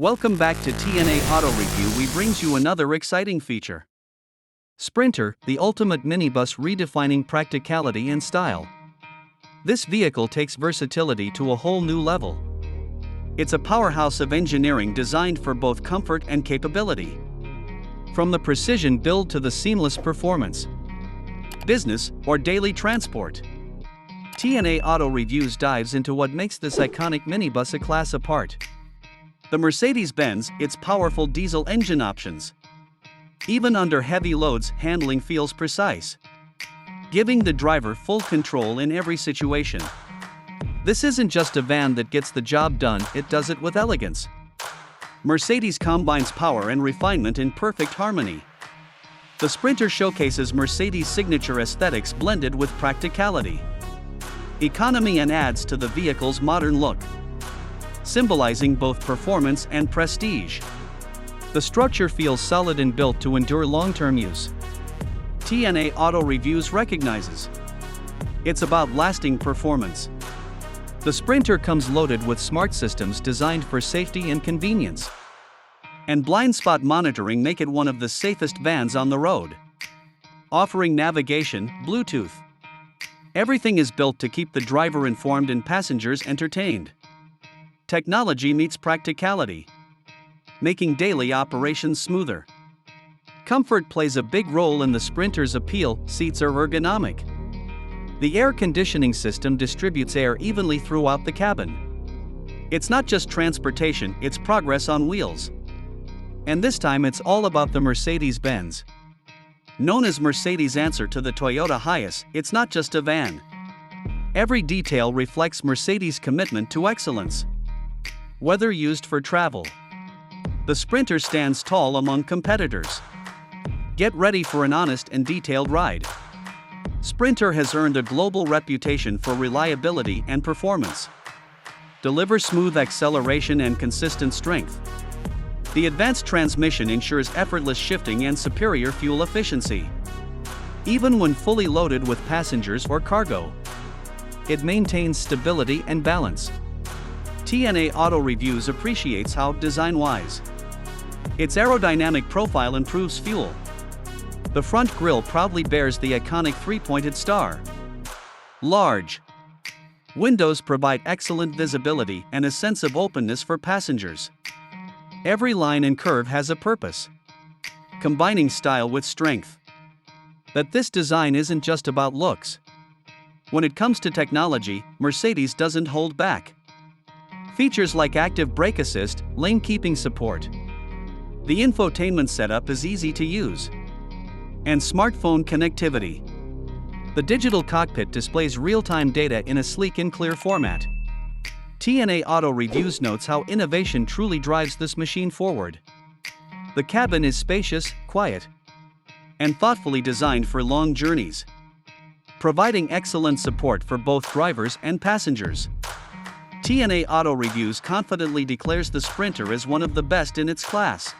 Welcome back to TNA Auto Review. We brings you another exciting feature. Sprinter, the ultimate minibus redefining practicality and style. This vehicle takes versatility to a whole new level. It's a powerhouse of engineering designed for both comfort and capability. From the precision build to the seamless performance. Business or daily transport. TNA Auto Reviews dives into what makes this iconic minibus a class apart. The Mercedes-Benz, its powerful diesel engine options. Even under heavy loads, handling feels precise, giving the driver full control in every situation. This isn't just a van that gets the job done, it does it with elegance. Mercedes combines power and refinement in perfect harmony. The Sprinter showcases Mercedes' signature aesthetics blended with practicality, economy, and adds to the vehicle's modern look, symbolizing both performance and prestige. The structure feels solid and built to endure long-term use. TNA Auto Reviews recognizes it's about lasting performance. The Sprinter comes loaded with smart systems designed for safety and convenience, and blind spot monitoring make it one of the safest vans on the road. Offering navigation, Bluetooth. Everything is built to keep the driver informed and passengers entertained. Technology meets practicality, making daily operations smoother. Comfort plays a big role in the Sprinter's appeal. Seats are ergonomic. The air conditioning system distributes air evenly throughout the cabin. It's not just transportation, it's progress on wheels. And this time it's all about the Mercedes-Benz. Known as Mercedes' answer to the Toyota Hiace, it's not just a van. Every detail reflects Mercedes' commitment to excellence. Whether used for travel, the Sprinter stands tall among competitors. Get ready for an honest and detailed ride. Sprinter has earned a global reputation for reliability and performance. Deliver smooth acceleration and consistent strength. The advanced transmission ensures effortless shifting and superior fuel efficiency. Even when fully loaded with passengers or cargo, it maintains stability and balance. TNA Auto Reviews appreciates how, design-wise, its aerodynamic profile improves fuel. The front grille proudly bears the iconic three-pointed star. Large windows provide excellent visibility and a sense of openness for passengers. Every line and curve has a purpose, combining style with strength. But this design isn't just about looks. When it comes to technology, Mercedes doesn't hold back. Features like active brake assist, lane keeping support. The infotainment setup is easy to use. And smartphone connectivity. The digital cockpit displays real-time data in a sleek and clear format. TNA Auto Reviews notes how innovation truly drives this machine forward. The cabin is spacious, quiet, and thoughtfully designed for long journeys, providing excellent support for both drivers and passengers. TNA Auto Reviews confidently declares the Sprinter as one of the best in its class.